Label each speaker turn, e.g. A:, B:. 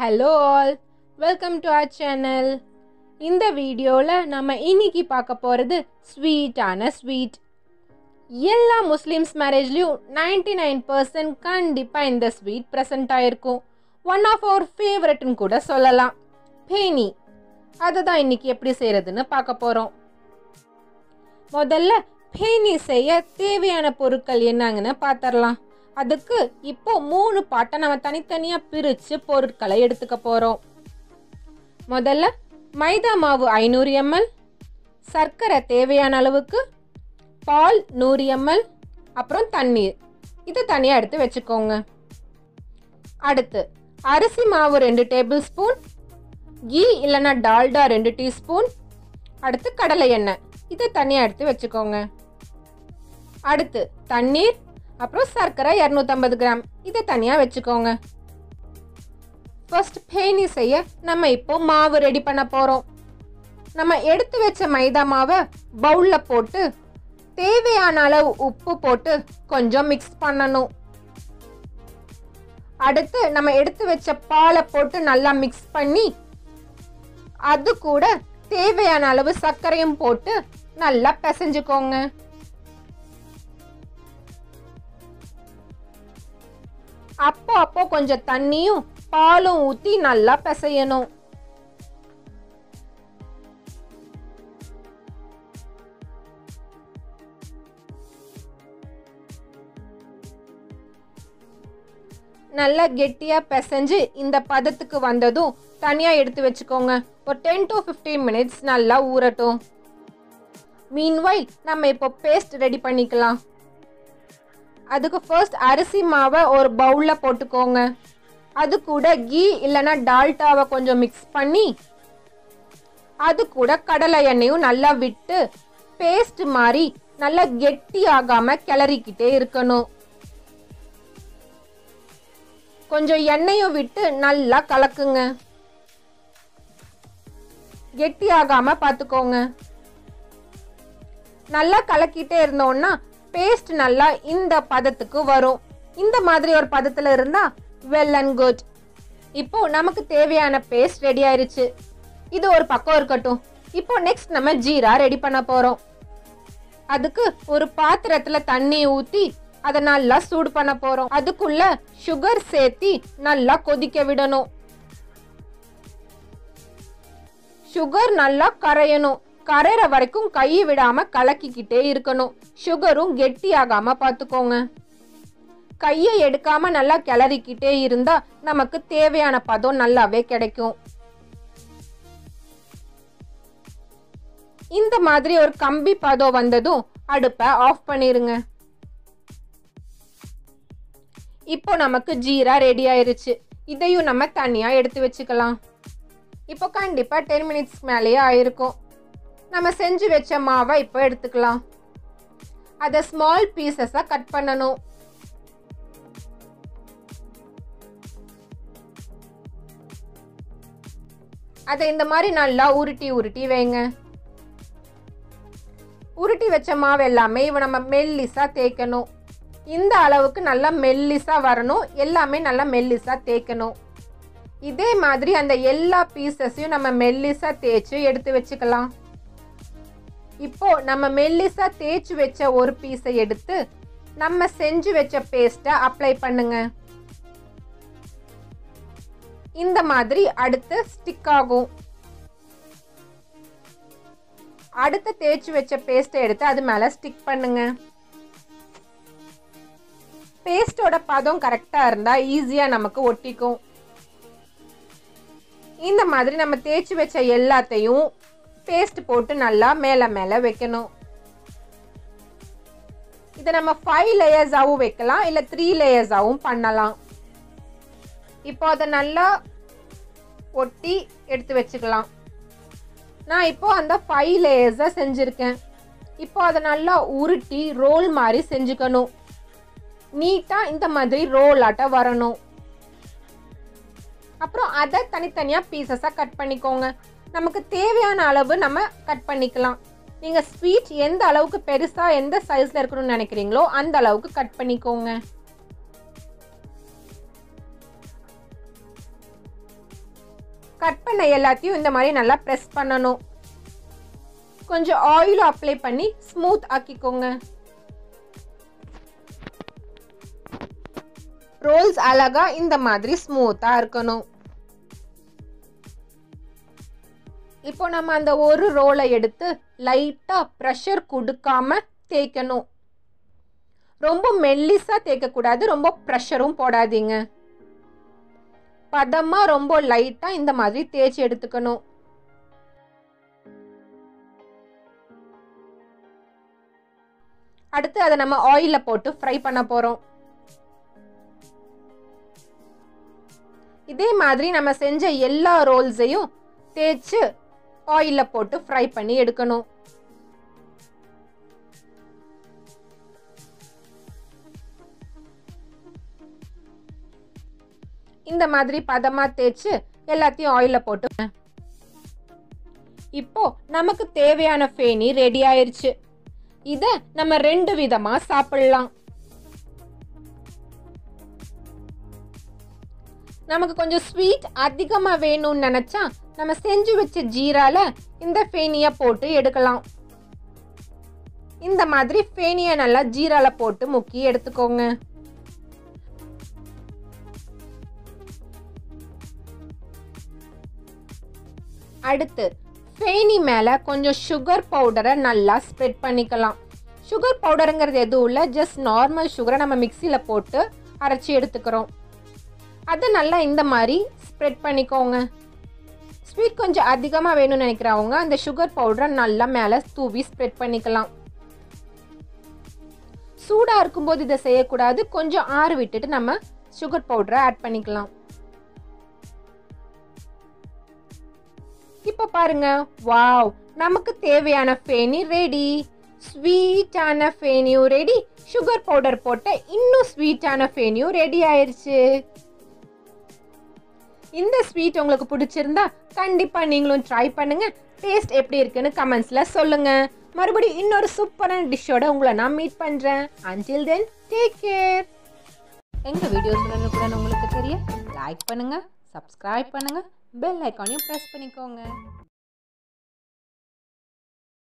A: Hello all, welcome to our channel. இந்த வீடியோவில் நம்ம இன்னைக்கு பார்க்க போகிறது ஸ்வீட்டான ஸ்வீட். எல்லா முஸ்லிம்ஸ் மேரேஜ்லேயும் 99% கண்டிப்பாக இந்த ஸ்வீட் ப்ரெசென்ட் ஆகிருக்கும். ஒன் ஆஃப் அவர் ஃபேவரட்னு கூட சொல்லலாம். பேனி. அதை தான் இன்னைக்கு எப்படி செய்கிறதுன்னு பார்க்க போகிறோம். முதல்ல பேனி செய்ய தேவையான பொருட்கள் என்னங்கன்னு பார்த்துடலாம். அதுக்கு இப்போ 3 பாட்டை நம்ம தனித்தனியாக பிரித்து பொருட்களை எடுத்துக்க போகிறோம். முதல்ல மைதா மாவு 500 ml, சர்க்கரை தேவையான அளவுக்கு, பால் 100 ml, அப்புறம் தண்ணீர். இதை தனியாக எடுத்து வச்சுக்கோங்க. அடுத்து அரிசி மாவு 2 டேபிள் ஸ்பூன், கீ இல்லைன்னா டால்டா 2 டீஸ்பூன், அடுத்து கடலை எண்ணெய். இதை தனியாக எடுத்து வச்சுக்கோங்க. அடுத்து தண்ணீர், அப்புறம் சர்க்கரை 250 கிராம். இதை தனியாக வச்சுக்கோங்க. ஃபர்ஸ்ட் பேனி செய்ய நம்ம இப்போ மாவு ரெடி பண்ண போகிறோம். நம்ம எடுத்து வச்ச மைதா மாவை பவுலில் போட்டு தேவையான அளவு உப்பு போட்டு கொஞ்சம் மிக்ஸ் பண்ணணும். அடுத்து நம்ம எடுத்து வச்ச பாலை போட்டு நல்லா மிக்ஸ் பண்ணி அது கூட தேவையான அளவு சர்க்கரையும் போட்டு நல்லா பிசைஞ்சுக்கோங்க. அப்போ கொஞ்சம் தண்ணியும் பாலும் ஊற்றி நல்லா பிசையணும். நல்லா கெட்டியா பிசைஞ்சு இந்த பதத்துக்கு வந்ததும் தனியா எடுத்து வச்சுக்கோங்க. ஒரு 10 to 15 minutes நல்லா ஊறட்டும். மீன்வைல் நம்ம இப்போ பேஸ்ட் ரெடி பண்ணிக்கலாம். அதுக்கு ஃபர்ஸ்ட் அரிசி மாவை ஒரு பவுலில் போட்டுக்கோங்க. அது கூட கீ இல்லைன்னா டால்டாவை கொஞ்சம் மிக்ஸ் பண்ணி அது கூட கடலை எண்ணெயும் நல்லா விட்டு பேஸ்ட் மாதிரி நல்லா கெட்டி ஆகாம கிளறிக்கிட்டே இருக்கணும். கொஞ்சம் எண்ணெயும் விட்டு நல்லா கலக்குங்க. கெட்டி ஆகாம பார்த்துக்கோங்க. நல்லா கலக்கிட்டே இருந்தோம்னா பேஸ்ட் நல்லா இந்த பதத்துக்கு வரும். இந்த மாதிரி ஒரு பதத்துல இருந்தா வெல் அண்ட் குட். இப்போ நமக்கு தேவையான பேஸ்ட் ரெடி ஆயிருச்சு. இது ஒரு பக்கம் இருக்கட்டும். இப்போ நெக்ஸ்ட் நம்ம ஜீரா ரெடி பண்ண போறோம். அதுக்கு ஒரு பாத்திரத்துல தண்ணி ஊத்தி அதை நல்லா சூடு பண்ண போறோம். அதுக்குள்ள சுகர் சேர்த்தி நல்லா கொதிக்க விடணும். சுகர் நல்லா கரையணும். கரையிற வரைக்கும் கை விடாம கலக்கிக்கிட்டே இருக்கணும். சுகரும் கெட்டி ஆகாம பார்த்துக்கோங்க. கையை எடுக்காம நல்லா கிளறிக்கிட்டே இருந்தா நமக்கு தேவையான பதம் நல்லாவே கிடைக்கும். இந்த மாதிரி ஒரு கம்பி பதம் வந்ததும் அடுப்பை ஆஃப் பண்ணிருங்க. இப்போ நமக்கு ஜீரா ரெடி ஆயிருச்சு. இதையும் நம்ம தனியா எடுத்து வச்சுக்கலாம். இப்போ கண்டிப்பா 10 minutes மேலேயே ஆயிருக்கும். நம்ம செஞ்சு வச்ச மாவை இப்போ எடுத்துக்கலாம். அதை ஸ்மால் பீசஸா கட் பண்ணணும். அதை இந்த மாதிரி நல்லா உருட்டி வைங்க. உருட்டி வச்ச மாவு எல்லாமே நம்ம மெல்லிசா தேய்க்கணும். இந்த அளவுக்கு நல்லா மெல்லிசா வரணும். எல்லாமே நல்லா மெல்லிசா தேய்க்கணும். இதே மாதிரி அந்த எல்லா பீசஸையும் நம்ம மெல்லிசா தேய்ச்சி எடுத்து வச்சுக்கலாம். இப்போ நம்ம மெல்லிசா தேய்ச்சி வச்ச ஒரு பீஸை எடுத்து நம்ம செஞ்சு வச்ச பேஸ்ட்டை அப்ளை பண்ணுங்க. இந்த மாதிரி அடுத்து ஸ்டிக் ஆகும். அடுத்து தேய்ச்சி வச்ச பேஸ்ட்டை எடுத்து அது மேல ஸ்டிக் பண்ணுங்க. பேஸ்டோட பதம் கரெக்டா இருந்தா ஈஸியா நமக்கு ஒட்டிக்கும். இந்த மாதிரி நம்ம தேய்ச்சி வச்ச எல்லாத்தையும் பேஸ்ட் போட்டு நல்லா மேல வைக்கணும். இதை நம்ம 5 லேயர்ஸாவும் வைக்கலாம், இல்ல 3 லேயர்ஸாவும் பண்ணலாம். இப்போ அதை நல்லா ஒட்டி எடுத்து வச்சுக்கலாம். நான் இப்போ அந்த 5 லேயர்ஸை செஞ்சிருக்கேன். இப்போ அதை நல்லா உருட்டி ரோல் மாதிரி செஞ்சுக்கணும். நீட்டா இந்த மாதிரி ரோல் ஆட்ட வரணும். அப்புறம் அதை தனித்தனியா பீசஸா கட் பண்ணிக்கோங்க. நமக்கு தேவையான அளவு நம்ம கட் பண்ணிக்கலாம். நீங்க ஸ்வீட் எந்த அளவுக்கு பெருசா எந்த சைஸ்ல இருக்கணும்னு நினைக்கிறீங்களோ அந்த அளவுக்கு கட் பண்ணிக்கோங்க. கட் பண்ண எல்லாத்தையும் இந்த மாதிரி நல்லா ப்ரெஸ் பண்ணணும். கொஞ்சம் ஆயில் அப்ளை பண்ணி ஸ்மூத் ஆக்கிக்கோங்க. ரோல்ஸ் அழகா இந்த மாதிரி ஸ்மூத்தா இருக்கணும். இப்போ நம்ம அந்த ஒரு ரோலை எடுத்து லைட்டா ப்ரெஷர் கொடுக்காம தேய்க்கணும். ரொம்ப மெல்லிசா தேய்க்க கூடாது, ரொம்ப ப்ரெஷரும் போடாதீங்க. பதமா ரொம்ப லைட்டா இந்த மாதிரி தேய்ச்சி எடுத்துக்கணும். அடுத்து அதை நம்ம ஆயில்ல போட்டு ஃப்ரை பண்ண போறோம். இதே மாதிரி நம்ம செஞ்ச எல்லா ரோல்ஸையும் தேய்ச்சு ஆயில்ல போட்டு ஃப்ரை பண்ணி எடுக்கணும். இந்த மாதிரி பதமா தேய்ச்சு எல்லாத்தையும் ஆயில்ல போட்டு இப்போ நமக்கு தேவையான ஃபேனி ரெடி ஆயிருச்சு. இத நம்ம 2 விதமா சாப்பிடலாம். நமக்கு கொஞ்சம் ஸ்வீட் அதிகமா வேணும்னு நினைச்சா நம்ம செஞ்சு வச்ச ஜீரால இந்த ஃபேனியா போட்டு எடுக்கலாம். இந்த மாதிரி ஃபேனியா நல்லா ஜீரால போட்டு முக்கி எடுத்துக்கோங்க. அடுத்து ஃபேனி மேல கொஞ்சம் சுகர் பவுடரை நல்லா ஸ்ப்ரெட் பண்ணிக்கலாம். சுகர் பவுடருங்கிறது எதுவும் இல்லை, ஜஸ்ட் நார்மல் சுகரை நம்ம மிக்சியில போட்டு அரைச்சி எடுத்துக்கிறோம். அதை நல்லா இந்த மாதிரி ஸ்ப்ரெட் பண்ணிக்கோங்க. ஸ்வீட் கொஞ்சம் அதிகமாக வேணும்னு நினைக்கிறவங்க அந்த சுகர் பவுடரை நல்லா மேலே தூவி ஸ்ப்ரெட் பண்ணிக்கலாம். சூடாக இருக்கும்போது இதை செய்யக்கூடாது, கொஞ்சம் ஆற விட்டுட்டு நம்ம சுகர் பவுடரை ஆட் பண்ணிக்கலாம். இப்போ பாருங்க, வாவ், நமக்கு தேவையான ஃபேனி ரெடி. ஸ்வீட்டான ஃபேனியும் ரெடி, சுகர் பவுடர் போட்ட இன்னும் ஸ்வீட்டான ஃபேனியும் ரெடி ஆயிருச்சு. இந்த ஸ்வீட் உங்களுக்கு பிடிச்சிருந்தா கண்டிப்பா நீங்களும் ட்ரை பண்ணுங்க. டேஸ்ட் எப்படி இருக்குன்னு கமெண்ட்ஸ்ல சொல்லுங்க. மறுபடியும் இன்னொரு சூப்பரான டிஷ்ஷோட உங்களை நான் மீட் பண்றேன். until then take care. எங்க வீடியோஸ் உடனுக்குடன் உங்களுக்கு தெரிய லைக் பண்ணுங்க, சப்ஸ்கிரைப் பண்ணுங்க, பெல் ஐகானையும் பிரஸ் பண்ணிக்கோங்க.